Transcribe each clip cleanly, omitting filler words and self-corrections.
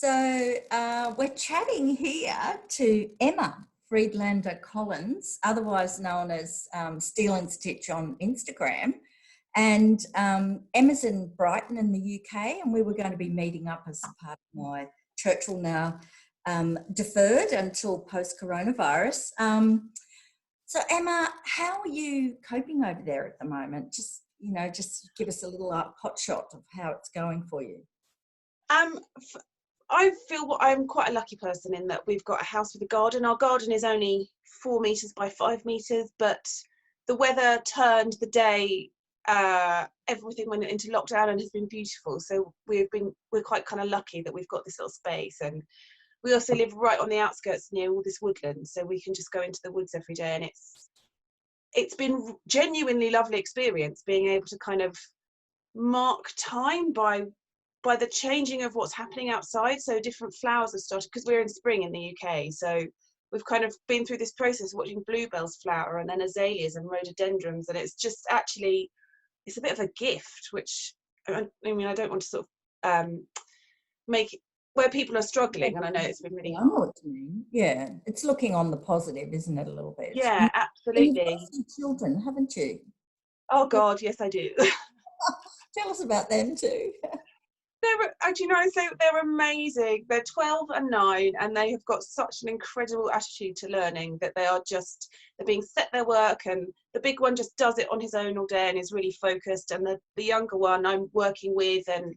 We're chatting here to Emma Friedlander-Collins, otherwise known as Steel and Stitch on Instagram. And Emma's in Brighton in the UK, and we were going to be meeting up as part of my Churchill now deferred until post-coronavirus. So Emma, how are you coping over there at the moment? Just give us a little hot shot of how it's going for you. I feel I'm quite a lucky person in that we've got a house with a garden. Our garden is only 4 meters by 5 meters, but the weather turned the day everything went into lockdown and has been beautiful. So we're quite kind of lucky that we've got this little space, and we also live right on the outskirts near all this woodland, so we can just go into the woods every day, and it's been genuinely lovely experience being able to kind of mark time by the changing of what's happening outside. So different flowers have started, because we're in spring in the UK, so we've kind of been through this process watching bluebells flower and then azaleas and rhododendrons, and it's just actually, it's a bit of a gift, which I mean, I don't want to sort of make it where people are struggling, and I know it's been really hard. I know what you mean. Yeah, it's looking on the positive, isn't it, a little bit? Yeah, absolutely. You've got some children, haven't you? Oh God, yes I do. Tell us about them too. They're amazing. They're 12 and 9, and they have got such an incredible attitude to learning that they're being set their work, and the big one just does it on his own all day and is really focused, and the younger one I'm working with, and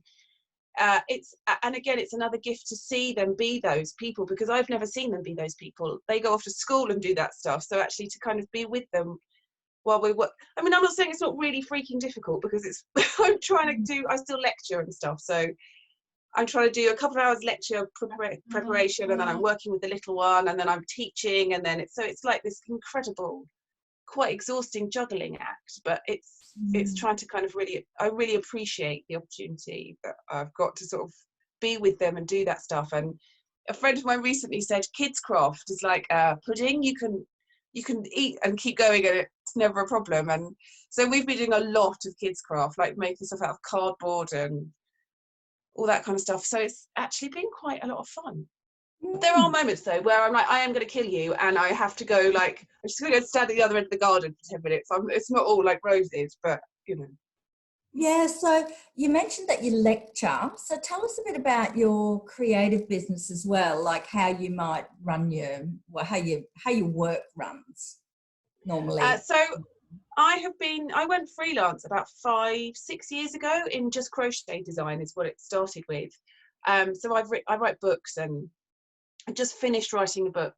it's another gift to see them be those people, because I've never seen them be those people. They go off to school and do that stuff, so actually to kind of be with them while we work. I mean, I'm not saying it's not really freaking difficult, because it's I still lecture and stuff, so I'm trying to do a couple of hours lecture preparation, and then I'm working with the little one, and then I'm teaching, and then it's like this incredible, quite exhausting juggling act, but it's trying to kind of I really appreciate the opportunity that I've got to sort of be with them and do that stuff. And a friend of mine recently said kids craft is like pudding, you can eat and keep going, and it's never a problem. And so we've been doing a lot of kids craft, like making stuff out of cardboard and all that kind of stuff. So it's actually been quite a lot of fun. There are moments though where I'm like, I am going to kill you, and I have to go, like, I'm just going to go stand at the other end of the garden for 10 minutes. It's not all like roses, but you know. Yeah, so you mentioned that you lecture. So tell us a bit about your creative business as well, like how you might run how your work runs normally. So I went freelance about 5-6 years ago in just crochet design is what it started with. So I write books, and I just finished writing a book,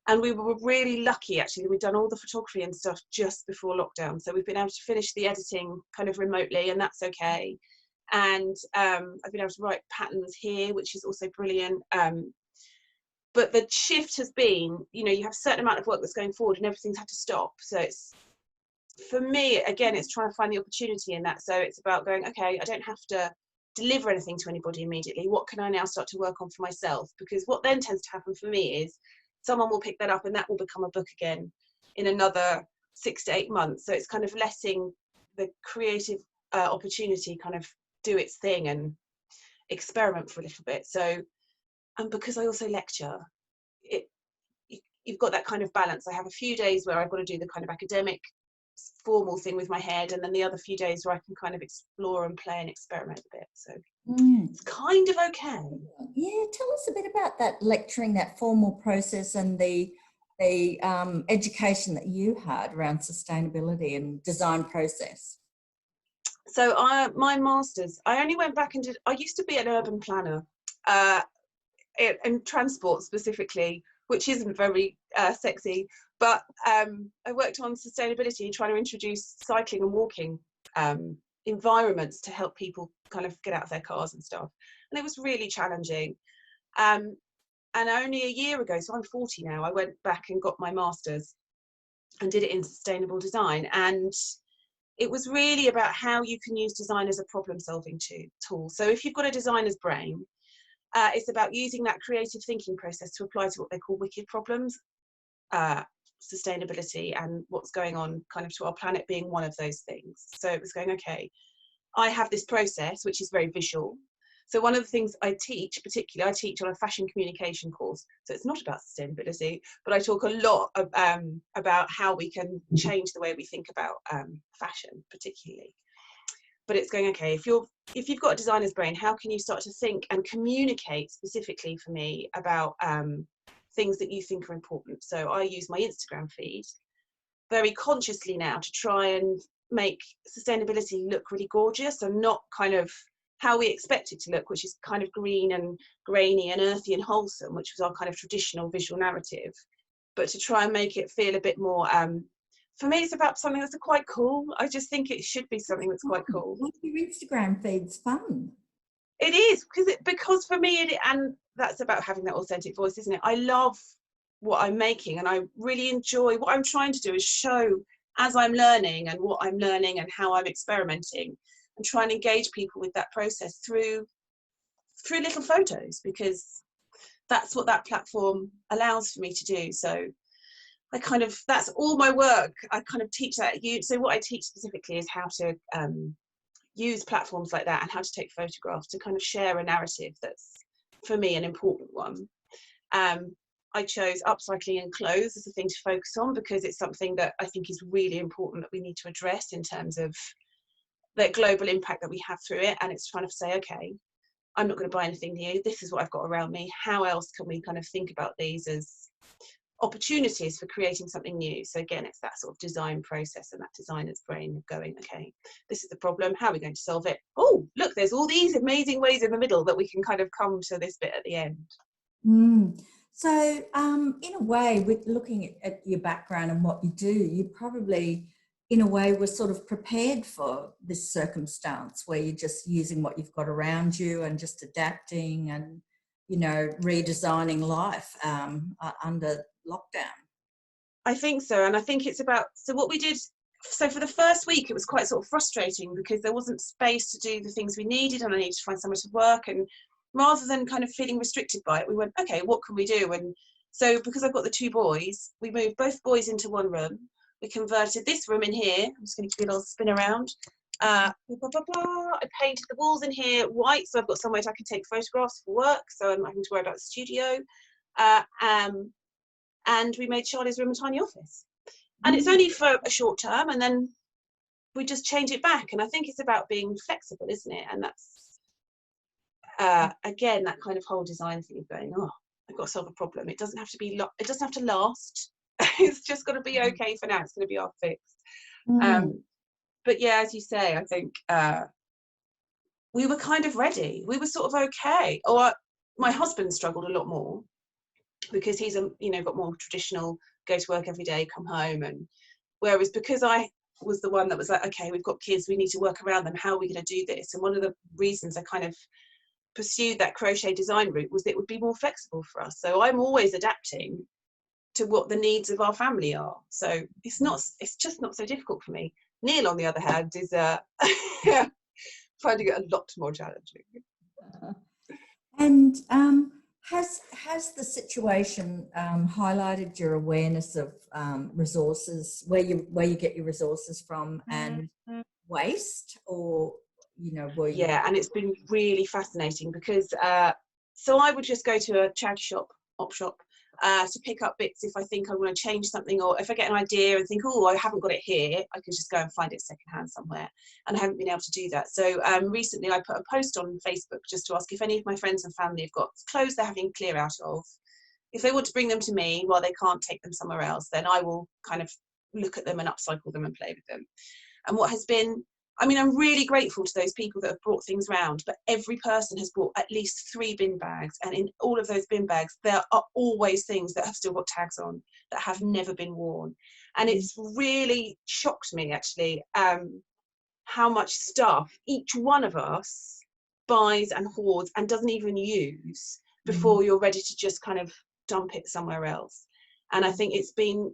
and we were really lucky actually. We'd done all the photography and stuff just before lockdown, so we've been able to finish the editing kind of remotely, and that's okay. And I've been able to write patterns here, which is also brilliant. But the shift has been, you have a certain amount of work that's going forward, and everything's had to stop. So it's, for me, again, it's trying to find the opportunity in that. So it's about going, okay, I don't have to deliver anything to anybody immediately. What can I now start to work on for myself? Because what then tends to happen for me is someone will pick that up, and that will become a book again in another 6 to 8 months. So it's kind of letting the creative opportunity kind of do its thing and experiment for a little bit. So, and because I also lecture, you've got that kind of balance. I have a few days where I've got to do the kind of academic formal thing with my head, and then the other few days where I can kind of explore and play and experiment a bit. So it's kind of okay. Yeah, tell us a bit about that lecturing, that formal process, and the education that you had around sustainability and design process. So my masters, I only went back and did. I used to be an urban planner, in transport specifically, which isn't very sexy. But I worked on sustainability, trying to introduce cycling and walking environments to help people kind of get out of their cars and stuff. And it was really challenging. And only a year ago, so I'm 40 now, I went back and got my master's and did it in sustainable design. And it was really about how you can use design as a problem-solving tool. So if you've got a designer's brain, it's about using that creative thinking process to apply to what they call wicked problems. Sustainability and what's going on kind of to our planet being one of those things. So it was going, okay, I have this process which is very visual, So one of the things I teach, particularly I teach on a fashion communication course, so it's not about sustainability, but I talk a lot about how we can change the way we think about fashion particularly. But it's going, okay, if you've got a designer's brain, how can you start to think and communicate specifically for me about things that you think are important? So I use my Instagram feed very consciously now to try and make sustainability look really gorgeous and not kind of how we expect it to look, which is kind of green and grainy and earthy and wholesome, which was our kind of traditional visual narrative, but to try and make it feel a bit more for me, it's about something that's quite cool. I just think it should be something that's quite cool. Your Instagram feed's fun. It is, because for me, and that's about having that authentic voice, isn't it? I love what I'm making, and I really enjoy what I'm trying to do is show as I'm learning and what I'm learning and how I'm experimenting, and try and engage people with that process through little photos, because that's what that platform allows for me to do. So that's all my work. I kind of teach that. So what I teach specifically is how to use platforms like that and how to take photographs to kind of share a narrative that's, for me, an important one. I chose upcycling in clothes as a thing to focus on because it's something that I think is really important that we need to address in terms of the global impact that we have through it. And it's trying to say, okay, I'm not going to buy anything new. This is what I've got around me. How else can we kind of think about these as opportunities for creating something new? So again, it's that sort of design process and that designer's brain of going, okay, this is the problem, how are we going to solve it? Oh, look, there's all these amazing ways in the middle that we can kind of come to this bit at the end. So in a way, with looking at your background and what you do, you probably in a way were sort of prepared for this circumstance where you're just using what you've got around you and just adapting and, you know, redesigning life under lockdown. I think so. And I think it's about, so what we did, so for the first week, it was quite sort of frustrating because there wasn't space to do the things we needed, and I needed to find somewhere to work. And rather than kind of feeling restricted by it, we went, okay, what can we do? And so because I've got the two boys, we moved both boys into one room. We converted this room in here. I'm just going to give you a little spin around. I painted the walls in here white, so I've got somewhere I can take photographs for work, so I'm not having to worry about the studio. And we made Charlie's room a tiny office. And it's only for a short term, and then we just change it back. And I think it's about being flexible, isn't it? And that's, again, that kind of whole design thing of going, oh, I've got to solve a problem. It doesn't have to be, it doesn't have to last. It's just got to be okay for now. It's going to be our fix. But yeah, as you say, I think we were kind of ready. We were sort of okay. My husband struggled a lot more because he's got more traditional, go to work every day, come home. And whereas because I was the one that was like, okay, we've got kids, we need to work around them. How are we going to do this? And one of the reasons I kind of pursued that crochet design route was that it would be more flexible for us. So I'm always adapting to what the needs of our family are. So it's just not so difficult for me. Neil, on the other hand, is finding it a lot more challenging. And has the situation highlighted your awareness of resources, where you get your resources from, and waste, or and it's been really fascinating because so I would just go to a charity shop, op shop, to pick up bits if I think I want to change something, or if I get an idea and think, oh, I haven't got it here, I can just go and find it secondhand somewhere, and I haven't been able to do that. So recently I put a post on Facebook just to ask if any of my friends and family have got clothes they're having clear out of, if they want to bring them to me while they can't take them somewhere else, then I will kind of look at them and upcycle them and play with them. And what has been, I'm really grateful to those people that have brought things round, but every person has brought at least 3 bin bags. And in all of those bin bags, there are always things that have still got tags on that have never been worn. And it's really shocked me, actually, how much stuff each one of us buys and hoards and doesn't even use before you're ready to just kind of dump it somewhere else. And I think it's been,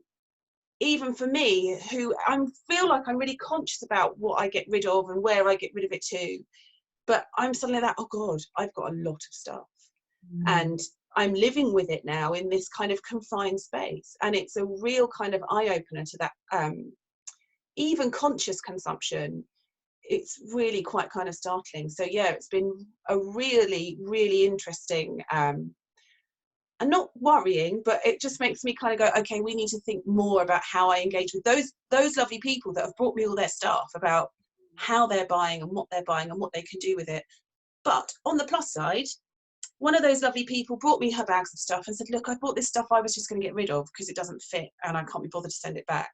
even for me, who I feel like I'm really conscious about what I get rid of and where I get rid of it to, but I'm suddenly like, oh God, I've got a lot of stuff. And I'm living with it now in this kind of confined space. And it's a real kind of eye-opener to that even conscious consumption. it's really quite kind of startling. So yeah, it's been a really, really interesting, and not worrying, but it just makes me kind of go, okay, we need to think more about how I engage with those lovely people that have brought me all their stuff, about how they're buying and what they're buying and what they can do with it. But on the plus side, one of those lovely people brought me her bags of stuff and said, look, I bought this stuff I was just going to get rid of because it doesn't fit and I can't be bothered to send it back.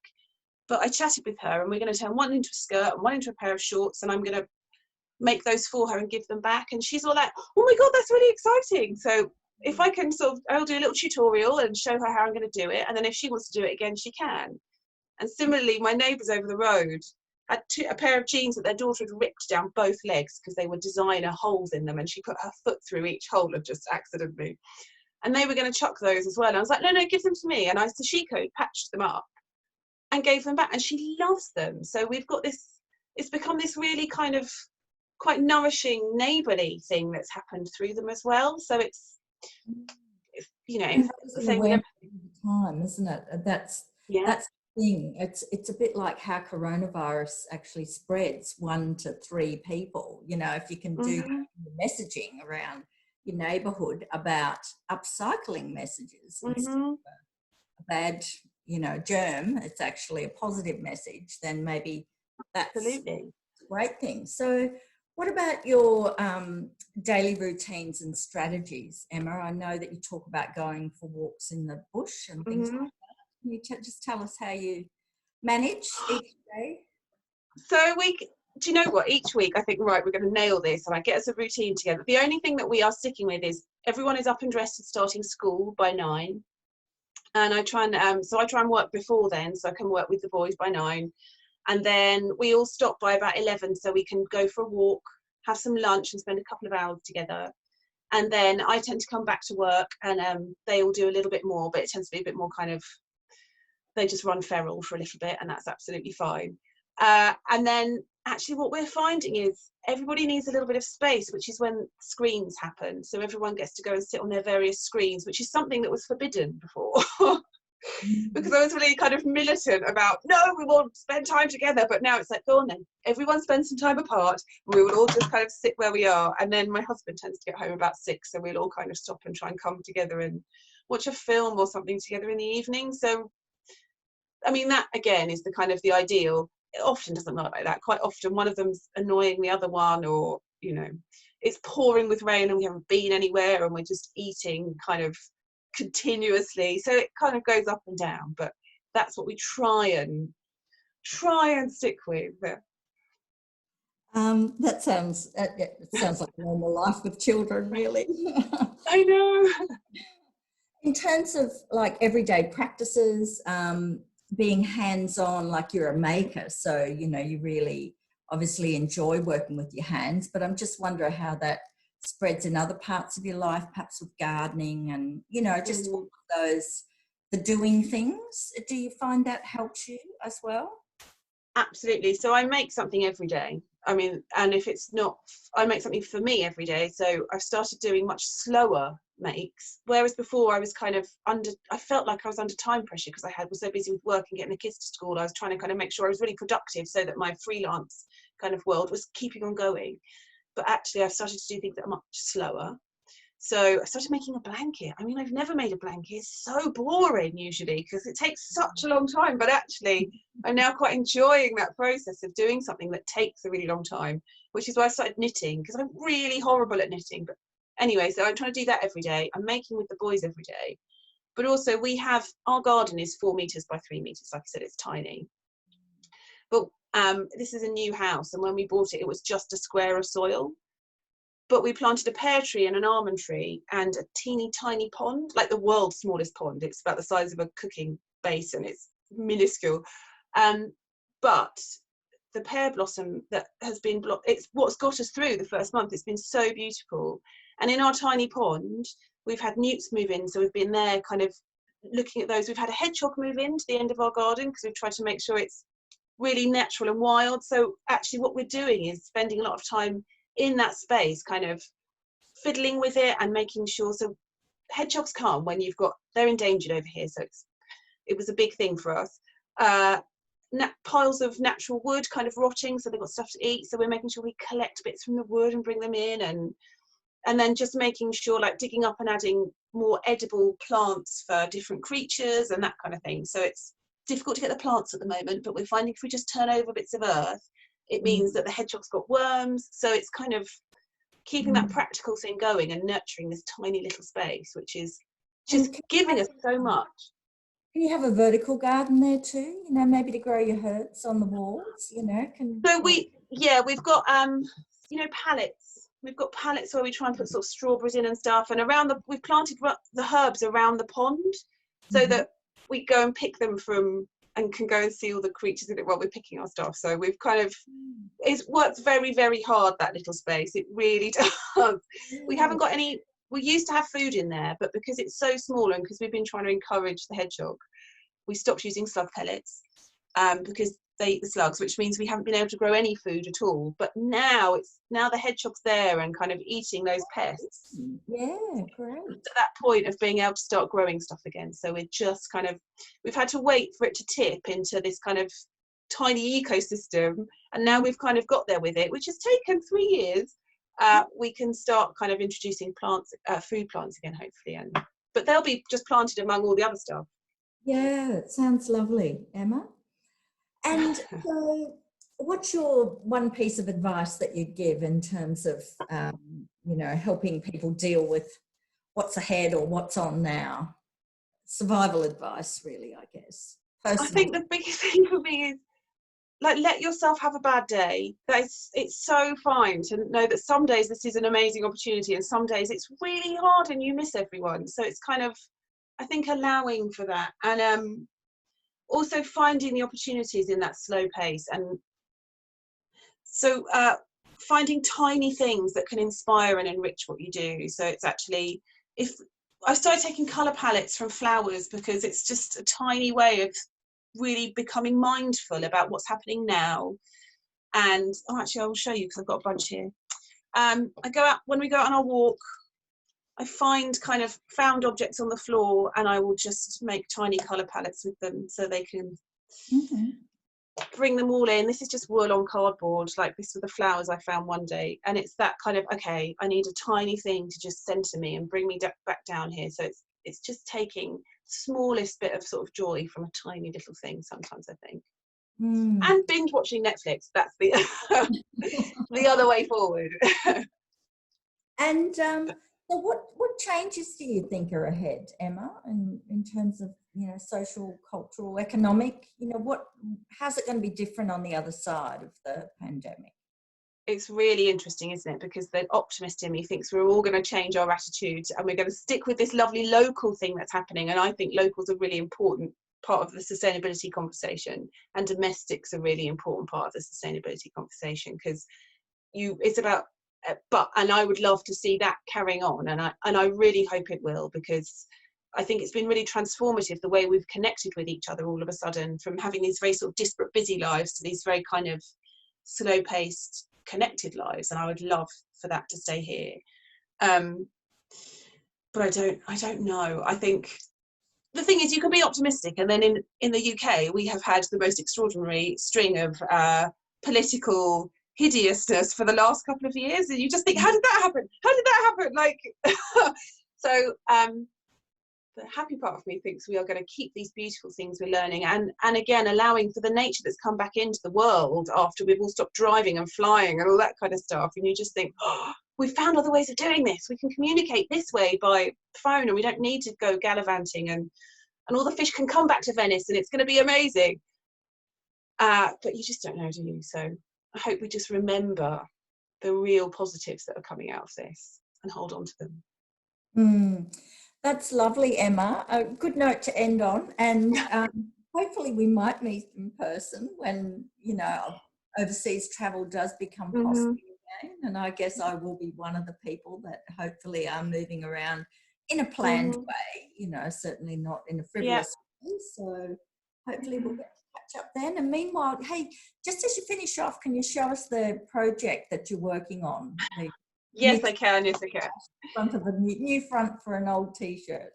But I chatted with her, and we're going to turn one into a skirt and one into a pair of shorts, and I'm going to make those for her and give them back. And she's all like, oh my God, that's really exciting. So if I can I'll do a little tutorial and show her how I'm going to do it. And then if she wants to do it again, she can. And similarly, my neighbours over the road had a pair of jeans that their daughter had ripped down both legs because they were designer holes in them, and she put her foot through each hole of just accidentally. And they were going to chuck those as well. And I was like, no, give them to me. And I sashiko patched them up and gave them back, and she loves them. So we've got this, it's become this really kind of quite nourishing neighbourly thing that's happened through them as well. So it's you know, it's the same with time, isn't it? That's the thing. It's a bit like how coronavirus actually spreads, 1 to 3 people. You know, if you can do messaging around your neighbourhood about upcycling messages instead of a bad, you know, germ, it's actually a positive message, then maybe that's absolutely a great thing. So what about your daily routines and strategies, Emma? I know that you talk about going for walks in the bush and things like that. Can you just tell us how you manage each day? So do you know what? Each week I think, right, we're going to nail this, and I get us a routine together. The only thing that we are sticking with is everyone is up and dressed and starting school by 9. And I try and work before then, so I can work with the boys by 9. And then we all stop by about 11 so we can go for a walk, have some lunch and spend a couple of hours together. And then I tend to come back to work, and they all do a little bit more, but it tends to be a bit more kind of, they just run feral for a little bit, and that's absolutely fine. And then actually what we're finding is everybody needs a little bit of space, which is when screens happen. So everyone gets to go and sit on their various screens, which is something that was forbidden before. Because I was really kind of militant about, no, we won't spend time together. But now it's like, go on then, everyone spends some time apart. We will all just kind of sit where we are. And then my husband tends to get home about 6, so we'll all kind of stop and try and come together and watch a film or something together in the evening. So, I mean, that again is the kind of the ideal. It often doesn't work like that. Quite often one of them's annoying the other one, or, you know, it's pouring with rain and we haven't been anywhere and we're just eating kind of continuously. So it kind of goes up and down, but that's what we try and stick with. That sounds it sounds like a normal life with children, really. I know. In terms of like everyday practices, being hands-on, like you're a maker, so you know you really obviously enjoy working with your hands, but I'm just wondering how that spreads in other parts of your life, perhaps with gardening and, you know, just all of those, the doing things. Do you find that helps you as well? Absolutely. So I make something every day. I mean, and if it's not, I make something for me every day. So I've started doing much slower makes, whereas before I was kind of I felt like I was under time pressure because was so busy with work and getting the kids to school. I was trying to kind of make sure I was really productive so that my freelance kind of world was keeping on going. But actually I've started to do things that are much slower. So I started making a blanket. I mean, I've never made a blanket. It's so boring usually because it takes such a long time, but actually I'm now quite enjoying that process of doing something that takes a really long time, which is why I started knitting, because I'm really horrible at knitting. But anyway, so I'm trying to do that every day. I'm making with the boys every day. But also our garden is 4 meters by 3 meters. Like I said, it's tiny. But this is a new house, and when we bought it, it was just a square of soil. But we planted a pear tree and an almond tree and a teeny tiny pond, like the world's smallest pond. It's about the size of a cooking basin. It's minuscule. But the pear blossom that has been it's what's got us through the first month. It's been so beautiful. And in our tiny pond, we've had newts move in. So we've been there kind of looking at those. We've had a hedgehog move in to the end of our garden because we've tried to make sure it's really natural and wild. So actually what we're doing is spending a lot of time in that space, kind of fiddling with it and making sure. So hedgehogs come when they're endangered over here, so it was a big thing for us. piles of natural wood kind of rotting, so they've got stuff to eat, so we're making sure we collect bits from the wood and bring them in, and then just making sure, like digging up and adding more edible plants for different creatures and that kind of thing. So it's difficult to get the plants at the moment, but we're finding if we just turn over bits of earth, it means that the hedgehog's got worms. So it's kind of keeping that practical thing going and nurturing this tiny little space, which is just giving us so much. Can you have a vertical garden there too? You know, maybe to grow your herbs on the walls, you know? So we've got, you know, pallets. We've got pallets where we try and put sort of strawberries in and stuff. And we've planted the herbs around the pond so that we go and pick them from, and can go and see all the creatures in it while we're picking our stuff. So we've kind of, it's worked very, very hard, that little space. It really does. We haven't got any, we used to have food in there, but because it's so small and because we've been trying to encourage the hedgehog, we stopped using slug pellets because they eat the slugs, which means we haven't been able to grow any food at all. But now the hedgehog's there and kind of eating those pests. Yeah, great. To that point of being able to start growing stuff again. So we're just kind of, we've had to wait for it to tip into this kind of tiny ecosystem, and now we've kind of got there with it, which has taken 3 years. We can start kind of introducing plants, food plants again, hopefully, but they'll be just planted among all the other stuff. Yeah, it sounds lovely, Emma. And so what's your one piece of advice that you'd give in terms of, you know, helping people deal with what's ahead or what's on now? Survival advice, really, I guess. Personally. I think the biggest thing for me is, like, let yourself have a bad day. It's so fine to know that some days this is an amazing opportunity and some days it's really hard and you miss everyone. So it's kind of, I think, allowing for that, and also finding the opportunities in that slow pace. And so finding tiny things that can inspire and enrich what you do. So it's actually, if I started taking colour palettes from flowers, because it's just a tiny way of really becoming mindful about what's happening now. And actually I will show you because I've got a bunch here. I go out, when we go out on our walk, I find kind of found objects on the floor and I will just make tiny colour palettes with them so they can bring them all in. This is just wool on cardboard, like this with the flowers I found one day. And it's that kind of, okay, I need a tiny thing to just centre me and bring me back down here. So it's just taking smallest bit of sort of joy from a tiny little thing sometimes, I think. And binge watching Netflix, that's the the other way forward. And so what changes do you think are ahead, Emma, in terms of, you know, social, cultural, economic, you know, how's it going to be different on the other side of the pandemic? It's really interesting, isn't it? Because the optimist in me thinks we're all going to change our attitudes and we're going to stick with this lovely local thing that's happening. And I think local's a really important part of the sustainability conversation, and domestics a really important part of the sustainability conversation, because it's about, and I would love to see that carrying on, and I really hope it will, because I think it's been really transformative the way we've connected with each other all of a sudden, from having these very sort of disparate busy lives to these very kind of slow paced connected lives, and I would love for that to stay here. But I don't know. I think the thing is, you can be optimistic, and then in the UK we have had the most extraordinary string of political hideousness for the last couple of years, and you just think, how did that happen, like so the happy part of me thinks we are going to keep these beautiful things we're learning, and again allowing for the nature that's come back into the world after we've all stopped driving and flying and all that kind of stuff, and you just think, oh, we've found other ways of doing this. We can communicate this way by phone, and we don't need to go gallivanting, and all the fish can come back to Venice, and it's going to be amazing. But you just don't know, do you? So I hope we just remember the real positives that are coming out of this and hold on to them. That's lovely, Emma. A good note to end on, and hopefully we might meet in person when, you know, overseas travel does become possible again. And I guess I will be one of the people that hopefully are moving around in a planned way, you know, certainly not in a frivolous way. So hopefully we'll get to catch up then. And meanwhile, hey, just as you finish off, can you show us the project that you're working on? Yes, I can. Yes, I can. Front of a new front for an old T-shirt.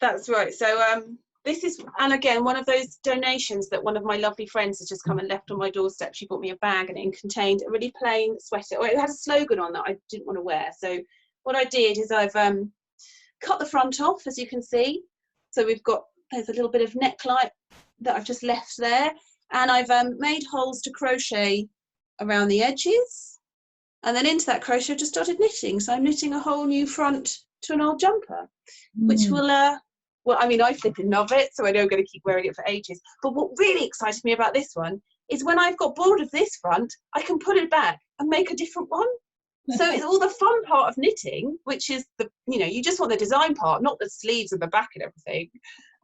That's right. So this is, and again, one of those donations that one of my lovely friends has just come and left on my doorstep. She bought me a bag and it contained a really plain sweater. Or it had a slogan on that I didn't want to wear. So what I did is I've cut the front off, as you can see. So there's a little bit of neckline that I've just left there. And I've made holes to crochet around the edges. And then into that crochet, I just started knitting. So I'm knitting a whole new front to an old jumper, which will, well, I mean, I flipping love it, so I know I'm going to keep wearing it for ages. But what really excited me about this one is when I've got bored of this front, I can put it back and make a different one. So it's all the fun part of knitting, which is you just want the design part, not the sleeves and the back and everything.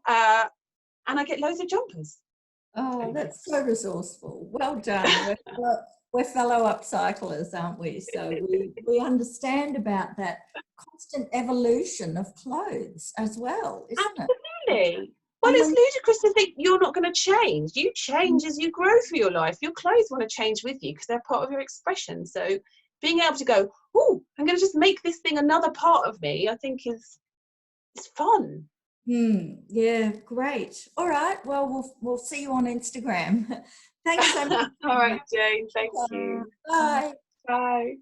And I get loads of jumpers. Oh, that's so resourceful. Well done. We're fellow upcyclers, aren't we? So we understand about that constant evolution of clothes as well, isn't it? Absolutely. Well, it's ludicrous to think you're not going to change. You change as you grow through your life. Your clothes want to change with you because they're part of your expression. So being able to go, oh, I'm going to just make this thing another part of me, I think is fun. Yeah, great. All right. Well, we'll see you on Instagram. Thanks so much. All right, Jane. Thank you. Bye. Bye.